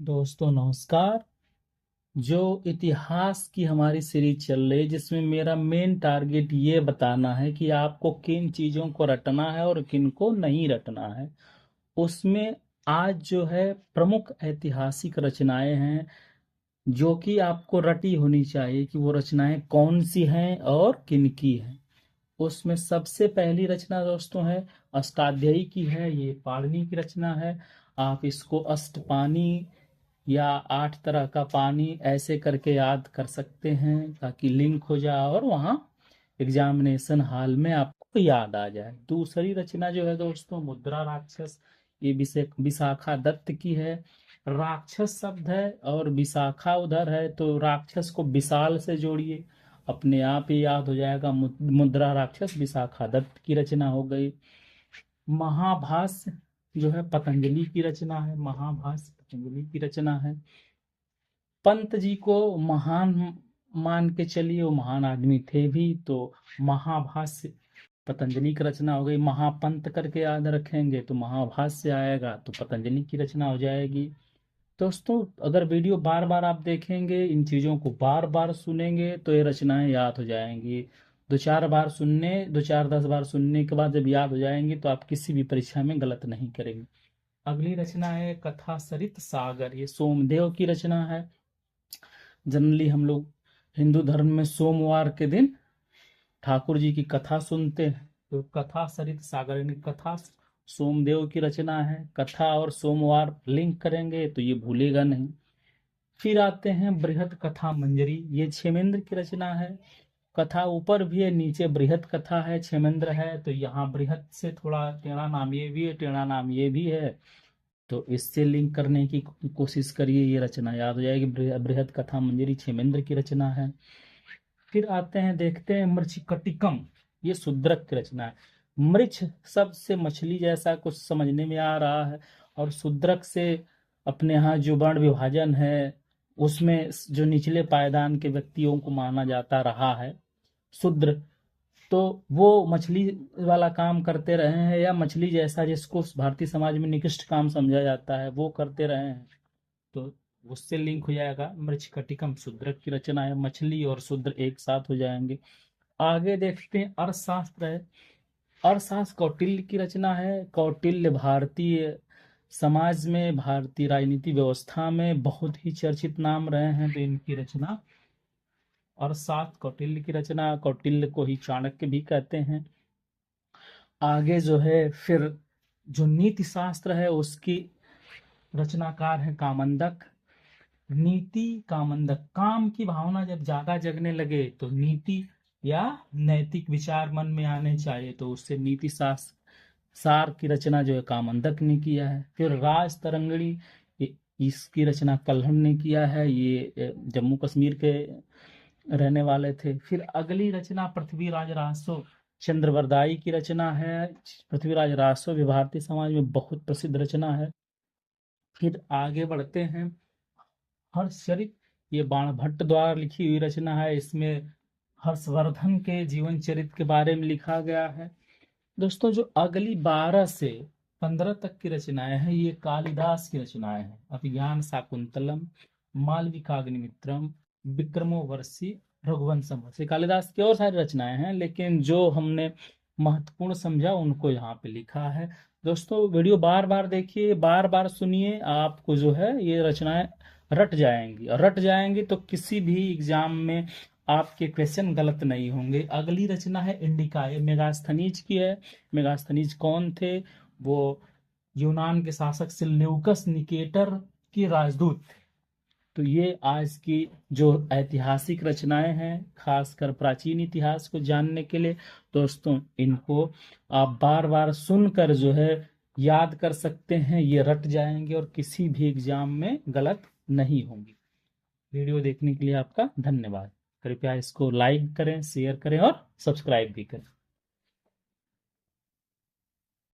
दोस्तों नमस्कार। जो इतिहास की हमारी सीरीज चल रही है जिसमें मेरा मेन टारगेट ये बताना है कि आपको किन चीज़ों को रटना है और किन को नहीं रटना है, उसमें आज जो है प्रमुख ऐतिहासिक रचनाएं हैं जो कि आपको रटी होनी चाहिए कि वो रचनाएं कौन सी हैं और किन की हैं। उसमें सबसे पहली रचना दोस्तों है अष्टाध्यायी की है। ये पाणिनि की रचना है। आप इसको अष्टपानी या 8 तरह का पानी ऐसे करके याद कर सकते हैं ताकि लिंक हो जाए और वहाँ एग्जामिनेशन हॉल में आपको याद आ जाए। दूसरी रचना जो है दोस्तों मुद्रा राक्षस। ये विशाखा दत्त की है। राक्षस शब्द है और विशाखा उधर है तो राक्षस को विशाल से जोड़िए, अपने आप ही याद हो जाएगा। मुद्रा राक्षस विशाखा दत्त की रचना हो गई। महाभाष्य जो है पतंजलि की रचना है। महाभाष्य पतंजलि की रचना है। पंत जी को महान मान के चलिए, वो महान आदमी थे भी, तो महाभाष्य पतंजलि की रचना हो गई। महापंत करके याद रखेंगे तो महाभाष्य आएगा, तो पतंजलि की रचना हो जाएगी। दोस्तों अगर वीडियो बार बार आप देखेंगे, इन चीज़ों को बार बार सुनेंगे तो ये रचनाएं याद हो जाएंगी। 2-4 बार सुनने, 2-4-10 बार सुनने के बाद जब याद हो जाएंगी तो आप किसी भी परीक्षा में गलत नहीं करेंगे। अगली रचना है कथा सरित सागर। ये सोमदेव की रचना है। जनरली हम लोग हिंदू धर्म में सोमवार के दिन ठाकुर जी की कथा सुनते हैं, तो कथा सरित सागर यानी कथा सोमदेव की रचना है। कथा और सोमवार लिंक करेंगे तो ये भूलेगा नहीं। फिर आते हैं बृहद कथा मंजरी। ये क्षेमेंद्र की रचना है। कथा ऊपर भी है, नीचे बृहद कथा है, क्षेमेंद्र है, तो यहाँ बृहद से थोड़ा टेढ़ा नाम ये भी है, टेढ़ा नाम ये भी है, तो इससे लिंक करने की कोशिश करिए, ये रचना याद हो जाएगी। बृहद कथा मंजरी क्षेमेंद्र की रचना है। फिर आते हैं, देखते हैं मृच्छकटिकम। ये शूद्रक की रचना है। मृछ शब्द से मछली जैसा कुछ समझने में आ रहा है, और शूद्रक से अपने यहाँ जो वर्ण विभाजन है उसमें जो निचले पायदान के व्यक्तियों को माना जाता रहा है शूद्र, तो वो मछली वाला काम करते रहे हैं, या मछली जैसा जिसको भारतीय समाज में निकृष्ट काम समझा जाता है वो करते रहे हैं, तो उससे लिंक हो जाएगा। मृच्छकटिकम शूद्रक की रचना है। मछली और शूद्र एक साथ हो जाएंगे। आगे देखते हैं अर्थशास्त्र है। अर्थशास्त्र कौटिल्य की रचना है। कौटिल्य भारतीय समाज में, भारतीय राजनीति व्यवस्था में बहुत ही चर्चित नाम रहे हैं, तो इनकी रचना अर्थशास्त्र कौटिल्य की रचना। कौटिल्य को ही चाणक्य भी कहते हैं। आगे जो है फिर जो नीति शास्त्र है उसकी रचनाकार है कामंदक। नीति कामंदक, काम की भावना जब ज्यादा जगने लगे तो नीति या नैतिक विचार मन में आने चाहिए, तो उससे नीति शास्त्र सार की रचना जो है कामंदक ने किया है। फिर राज तरंगिणी, इसकी रचना कल्हण ने किया है। ये जम्मू कश्मीर के रहने वाले थे। फिर अगली रचना पृथ्वीराज रासो चंद्रवरदाई की रचना है। पृथ्वीराज रासो भी भारतीय समाज में बहुत प्रसिद्ध रचना है। फिर आगे बढ़ते हैं, हर्षचरित, ये बाणभट्ट द्वारा लिखी हुई रचना है। इसमें हर्षवर्धन के जीवन चरित्र के बारे में लिखा गया है। दोस्तों जो अगली 12 से 15 तक की रचनाएं हैं ये कालिदास की रचनाएं हैं। अभिज्ञान शाकुंतलम, मालविकाग्निमित्रम, विक्रमोर्वशी, रघुवंशम। से कालिदास की और सारी रचनाएं हैं, लेकिन जो हमने महत्वपूर्ण समझा उनको यहाँ पे लिखा है। दोस्तों वीडियो बार बार देखिए, बार बार सुनिए, आपको जो है ये रचनाएं रट जाएंगी, और रट जाएंगी तो किसी भी एग्जाम में आपके क्वेश्चन गलत नहीं होंगे। अगली रचना है इंडिका। ये मेगास्थनीज की है। मेगास्थनीज कौन थे? वो यूनान के शासक सिलेउकस निकेटर के राजदूत थे। तो ये आज की जो ऐतिहासिक रचनाएं हैं, खासकर प्राचीन इतिहास को जानने के लिए दोस्तों, इनको आप बार बार सुनकर जो है याद कर सकते हैं, ये रट जाएंगे और किसी भी एग्जाम में गलत नहीं होंगी। वीडियो देखने के लिए आपका धन्यवाद। कृपया इसको लाइक करें, शेयर करें और सब्सक्राइब भी करें।